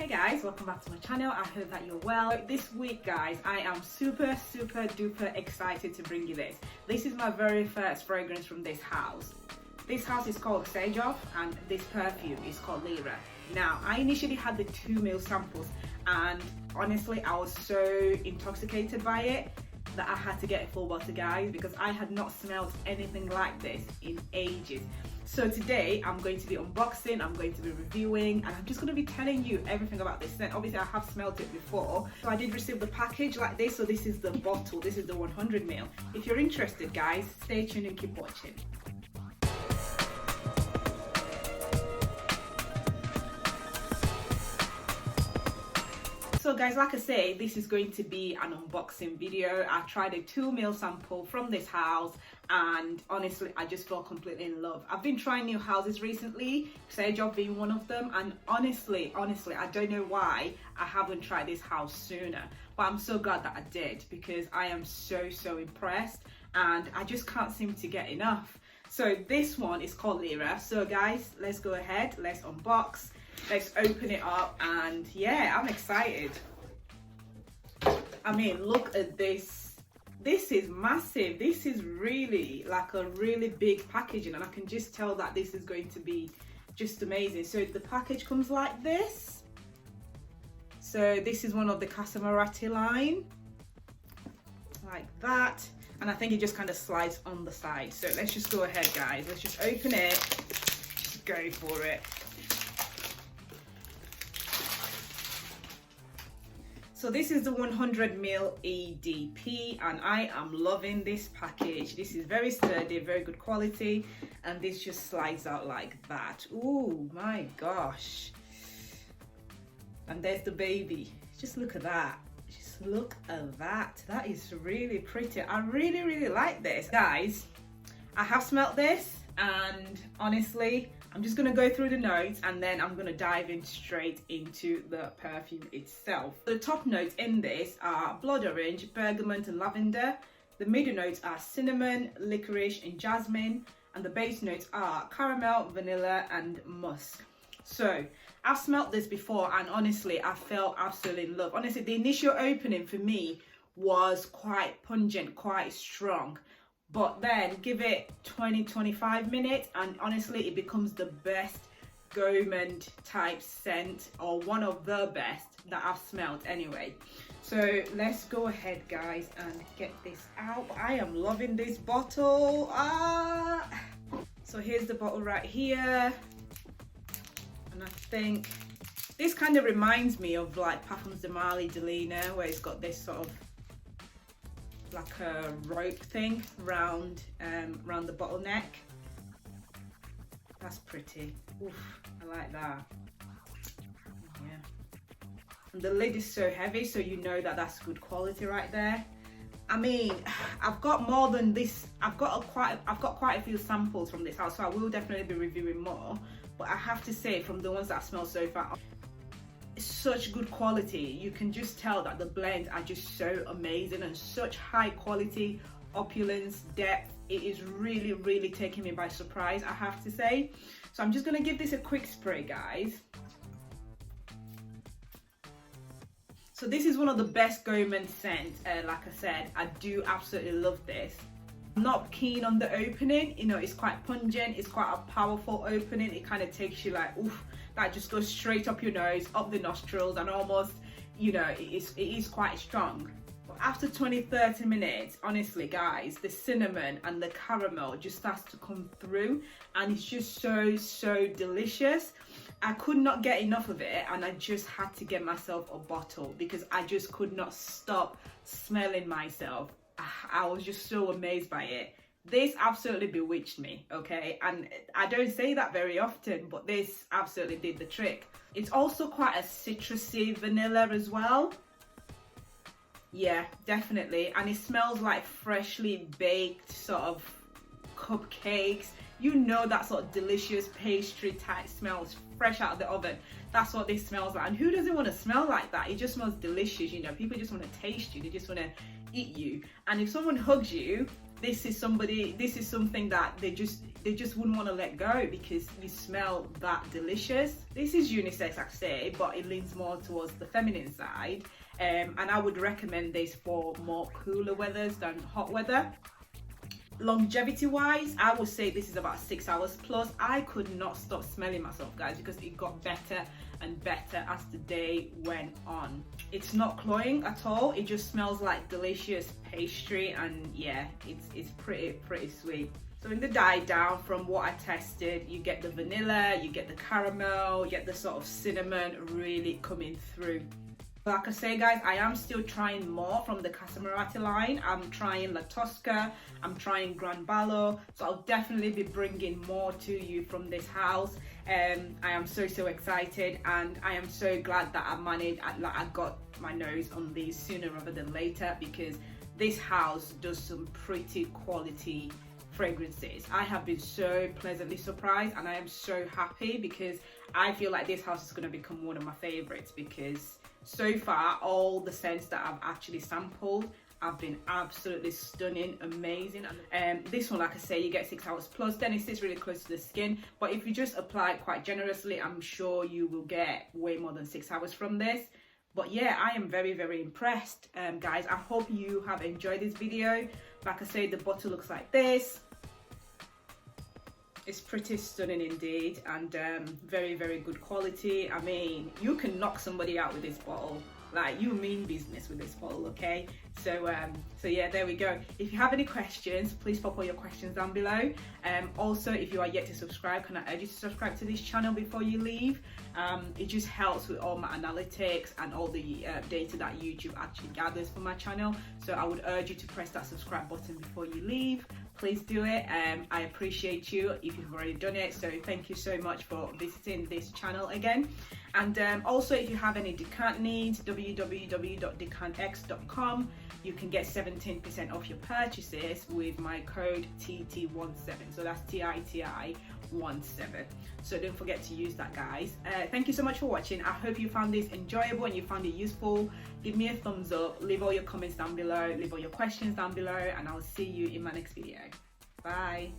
Hey guys, welcome back to my channel. I hope that you're well. This week guys, I am super duper excited to bring you this. This is my very first fragrance from this house. This house is called XERJOFF and this perfume is called LIRA. Now, I initially had the 2 ml samples and honestly I was so intoxicated by it that I had to get a full bottle, guys, because I had not smelled anything like this in ages. So today I'm going to be unboxing, I'm going to be reviewing, and I'm just going to be telling you everything about this scent. Obviously I have smelled it before, so I did receive the package like this. So this is the bottle, this is the 100 ml. If you're interested guys, stay tuned and keep watching. So guys, like I say, this is going to be an unboxing video. I tried a 2 ml sample from this house and honestly I just fell completely in love. I've been trying new houses recently, XERJOFF being one of them, and honestly I don't know why I haven't tried this house sooner, but I'm so glad that I did because I am so impressed and I just can't seem to get enough. So this one is called LIRA. So guys, let's go ahead, let's unbox. Let's open it up, and yeah, I'm excited. I mean, look at this. This is massive. This is really like a really big packaging, and I can just tell that this is going to be just amazing. So the package comes like this. So this is one of the CASAMORATI line, like that. And I think it just kind of slides on the side. So let's just go ahead, guys. Let's just open it. Just go for it. So this is the 100 ml EDP and I am loving this package. This is very sturdy, very good quality, and this just slides out like that. Oh my gosh. And there's the baby. Just look at that. Just look at that. That is really pretty. I really like this. Guys, I have smelled this and honestly, I'm just going to go through the notes and then I'm going to dive in straight into the perfume itself. The top notes in this are blood orange, bergamot and lavender. The middle notes are cinnamon, licorice and jasmine. And the base notes are caramel, vanilla and musk. So I've smelled this before and honestly I fell absolutely in love. Honestly, the initial opening for me was quite pungent, quite strong. But then give it 20-25 minutes and honestly it becomes the best gourmand type scent, or one of the best that I've smelled anyway. So let's go ahead guys and get this out. I am loving this bottle. So here's the bottle right here, and I think this kind of reminds me of like Parfums de Marly de Lina, where it's got this sort of like a rope thing round the bottleneck. That's pretty. Oof, I like that. Yeah, and the lid is so heavy, so you know that that's good quality right there. I mean, I've got more than this. I've got quite a few samples from this house, so I will definitely be reviewing more, but I have to say from the ones that I smell so far, such good quality. You can just tell that the blends are just so amazing and such high quality, opulence, depth. It is really taking me by surprise, I have to say. So I'm just going to give this a quick spray, guys. So this is one of the best gourmand scents. Like I said, I do absolutely love this. I'm not keen on the opening, you know, it's quite pungent, it's quite a powerful opening. It kind of takes you like, oof, that just goes straight up your nose, up the nostrils, and almost, you know, it is quite strong. But after 20-30 minutes, honestly guys, the cinnamon and the caramel just starts to come through and it's just so delicious. I could not get enough of it and I just had to get myself a bottle because I just could not stop smelling myself. I was just so amazed by it. This absolutely bewitched me, okay? And I don't say that very often, but this absolutely did the trick. It's also quite a citrusy vanilla as well. Yeah, definitely. And it smells like freshly baked sort of cupcakes. You know, that sort of delicious pastry type smells fresh out of the oven. That's what this smells like. And who doesn't want to smell like that? It just smells delicious, you know. People just want to taste you. They just want to eat you. And if someone hugs you this is something that they just wouldn't want to let go because you smell that delicious. This is unisex, I say, but it leans more towards the feminine side, and I would recommend this for more cooler weathers than hot weather. Longevity wise, I would say this is about 6 hours plus. I could not stop smelling myself, guys, because it got better and better as the day went on. It's not cloying at all, it just smells like delicious pastry, and yeah, it's pretty sweet. So in the die down, from what I tested, you get the vanilla, you get the caramel, you get the sort of cinnamon really coming through. Like I say, guys, I am still trying more from the CASAMORATI line. I'm trying La Tosca, I'm trying Gran Ballo, so I'll definitely be bringing more to you from this house. I am so excited, and I am so glad that I got my nose on these sooner rather than later, because this house does some pretty quality fragrances. I have been so pleasantly surprised, and I am so happy because I feel like this house is going to become one of my favorites, because so far all the scents that I've actually sampled have been absolutely stunning, amazing. This one, like I say, you get 6 hours plus, then it sits really close to the skin, but if you just apply it quite generously, I'm sure you will get way more than 6 hours from this. But yeah, I am very impressed, guys. I hope you have enjoyed this video. Like I say, the bottle looks like this. It's pretty stunning indeed, and very good quality. I mean, you can knock somebody out with this bottle. Like, you mean business with this bottle, okay? So yeah, there we go. If you have any questions, please pop all your questions down below. Also, if you are yet to subscribe, can I urge you to subscribe to this channel before you leave? It just helps with all my analytics and all the data that YouTube actually gathers for my channel. So I would urge you to press that subscribe button before you leave. Please do it. I appreciate you if you've already done it. So thank you so much for visiting this channel again. And also, if you have any decant needs, www.decantx.com. You can get 17% off your purchases with my code TT17. So that's TITI17. So don't forget to use that, guys. Thank you so much for watching. I hope you found this enjoyable and you found it useful. Give me a thumbs up, leave all your comments down below, leave all your questions down below, and I'll see you in my next video. Bye.